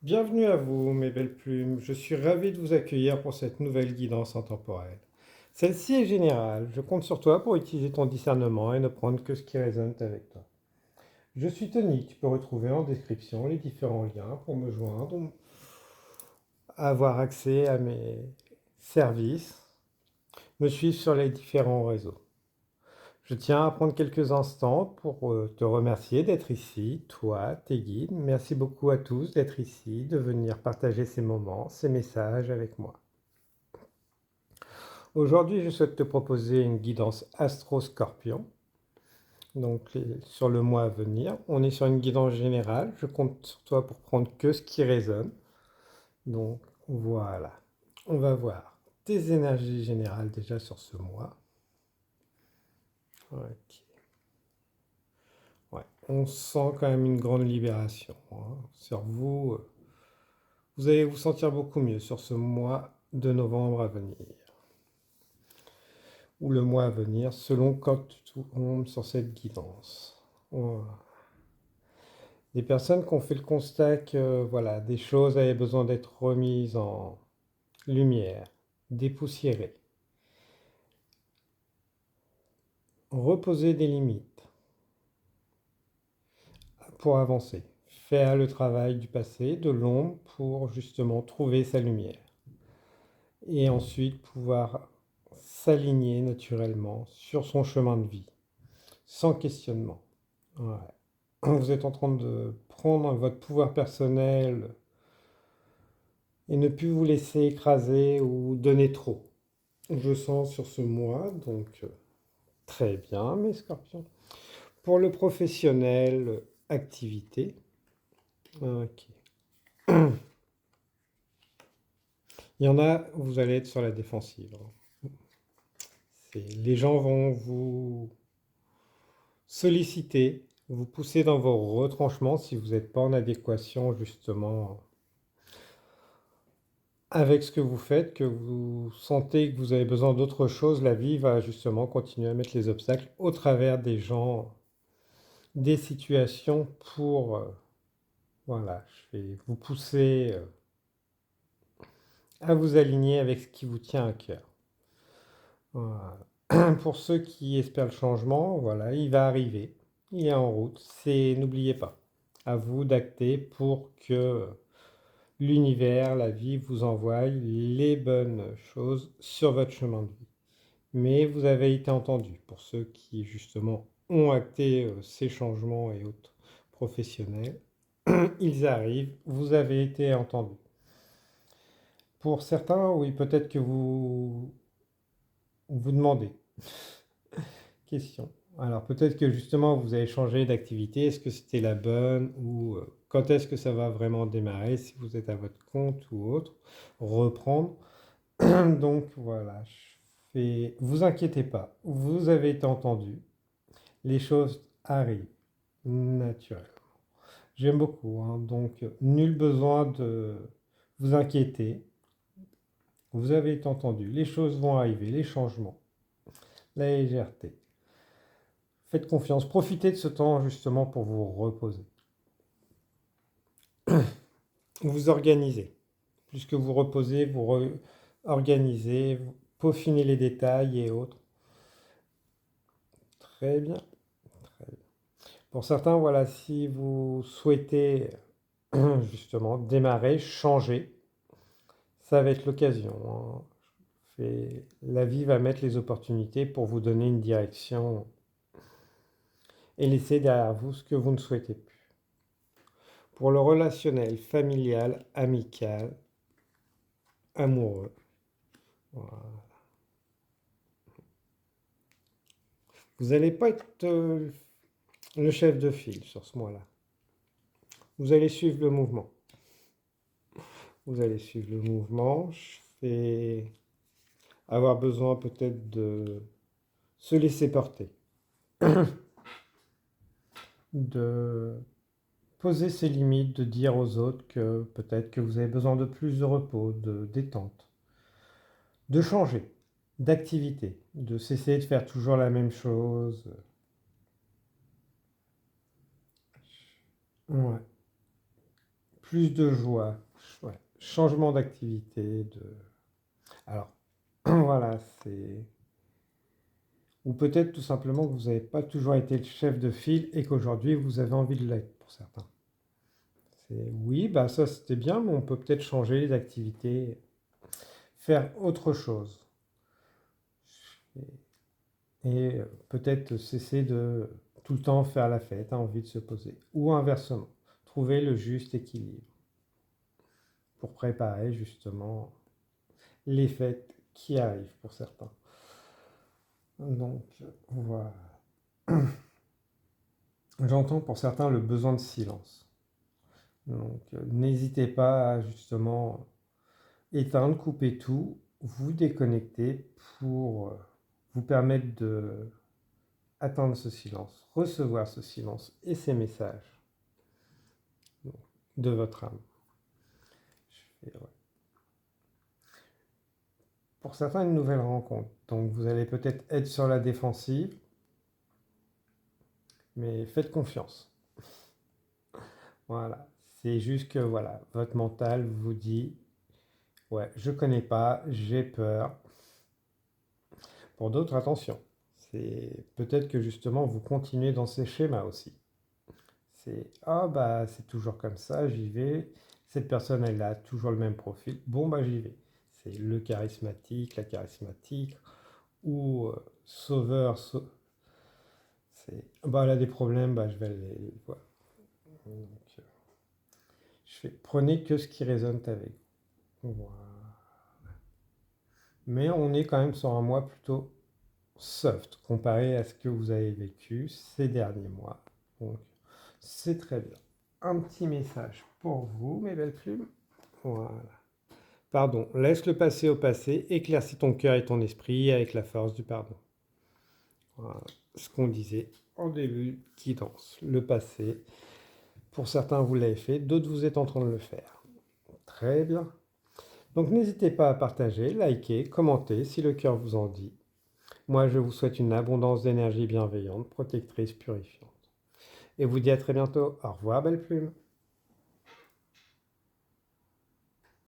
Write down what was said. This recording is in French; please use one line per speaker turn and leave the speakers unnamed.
Bienvenue à vous, mes belles plumes. Je suis ravi de vous accueillir pour cette nouvelle guidance intemporelle. Celle-ci est générale. Je compte sur toi pour utiliser ton discernement et ne prendre que ce qui résonne avec toi. Je suis Tony. Tu peux retrouver en description les différents liens pour me joindre, avoir accès à mes services, me suivre sur les différents réseaux. Je tiens à prendre quelques instants pour te remercier d'être ici, toi, tes guides. Merci beaucoup à tous d'être ici, de venir partager ces moments, ces messages avec moi. Aujourd'hui, je souhaite te proposer une guidance Astro-Scorpion, donc sur le mois à venir. On est sur une guidance générale. Je compte sur toi pour prendre que ce qui résonne. Donc voilà, on va voir tes énergies générales déjà sur ce mois. Ok. Ouais, on sent quand même une grande libération hein, sur vous. Vous allez vous sentir beaucoup mieux sur ce mois de novembre à venir. Ou le mois à venir, selon quand tu tombes sur cette guidance. Voilà. Des personnes qui ont fait le constat que voilà, des choses avaient besoin d'être remises en lumière, dépoussiérées, reposer des limites pour avancer, faire le travail du passé, de l'ombre pour justement trouver sa lumière et ensuite pouvoir s'aligner naturellement sur son chemin de vie, sans questionnement. Ouais. Vous êtes en train de prendre votre pouvoir personnel et ne plus vous laisser écraser ou donner trop. Je sens sur ce mois, donc très bien mes scorpions. Pour le professionnel, activité. Ok. Il y en a, vous allez être sur la défensive. Les gens vont vous solliciter, vous pousser dans vos retranchements si vous n'êtes pas en adéquation justement avec ce que vous faites, que vous sentez que vous avez besoin d'autre chose. La vie va justement continuer à mettre les obstacles au travers des gens, des situations pour voilà, je vais vous pousser à vous aligner avec ce qui vous tient à cœur. Voilà. Pour ceux qui espèrent le changement, voilà, il va arriver, il est en route. N'oubliez pas, à vous d'acter pour que l'univers, la vie vous envoie les bonnes choses sur votre chemin de vie. Mais vous avez été entendu pour ceux qui justement ont acté ces changements et autres professionnels. Ils arrivent, vous avez été entendu. Pour certains, oui, peut-être que vous vous demandez. Question. Alors peut-être que justement vous avez changé d'activité, est-ce que c'était la bonne ou quand est-ce que ça va vraiment démarrer si vous êtes à votre compte ou autre, reprendre. Donc voilà, vous inquiétez pas, vous avez été entendu, les choses arrivent naturellement. J'aime beaucoup, hein, donc nul besoin de vous inquiéter, vous avez été entendu, les choses vont arriver, les changements, la légèreté. Faites confiance, profitez de ce temps justement pour vous reposer. Vous organisez. Plus que vous reposez, vous organisez, vous peaufinez les détails et autres. Très bien, très bien. Pour certains, voilà, si vous souhaitez justement démarrer, changer, ça va être l'occasion, hein. La vie va mettre les opportunités pour vous donner une direction et laisser derrière vous ce que vous ne souhaitez plus. Pour le relationnel, familial, amical, amoureux, voilà. Vous n'allez pas être le chef de file sur ce mois-là. Vous allez suivre le mouvement. Vous allez suivre le mouvement. Je vais avoir besoin peut-être de se laisser porter, de poser ses limites, de dire aux autres que peut-être que vous avez besoin de plus de repos, de détente, de changer d'activité, de cesser de faire toujours la même chose. Ouais. plus de joie, ouais, changement d'activité, Alors, voilà, c'est... Ou peut-être tout simplement que vous n'avez pas toujours été le chef de file et qu'aujourd'hui vous avez envie de l'être pour certains. Oui, bah ça c'était bien, mais on peut peut-être changer les activités, faire autre chose. Et peut-être cesser de tout le temps faire la fête, a envie de se poser. Ou inversement, trouver le juste équilibre pour préparer justement les fêtes qui arrivent pour certains. Donc voilà. J'entends pour certains le besoin de silence. Donc n'hésitez pas à justement éteindre, couper tout, vous déconnecter pour vous permettre de atteindre ce silence, recevoir ce silence et ces messages de votre âme. Ouais. Pour certains, une nouvelle rencontre. Donc vous allez peut-être être sur la défensive, mais faites confiance. Voilà. C'est juste que voilà, votre mental vous dit, ouais, je connais pas, j'ai peur. Pour d'autres, attention. C'est peut-être que justement vous continuez dans ces schémas aussi. C'est ah bah c'est toujours comme ça, j'y vais. Cette personne elle a toujours le même profil. Bon bah j'y vais. C'est le charismatique, la charismatique ou sauveur. C'est bah elle a des problèmes, bah je vais aller voir. Donc, je fais prenez que ce qui résonne avec vous. Voilà. Mais on est quand même sur un mois plutôt soft comparé à ce que vous avez vécu ces derniers mois. Donc c'est très bien. Un petit message pour vous, mes belles plumes. Voilà. Pardon, laisse le passé au passé, éclaircis ton cœur et ton esprit avec la force du pardon. Voilà. Ce qu'on disait en début qui danse. Le passé, pour certains vous l'avez fait, d'autres vous êtes en train de le faire. Très bien. Donc n'hésitez pas à partager, liker, commenter si le cœur vous en dit. Moi je vous souhaite une abondance d'énergie bienveillante, protectrice, purifiante. Et vous dis à très bientôt. Au revoir, belle plume.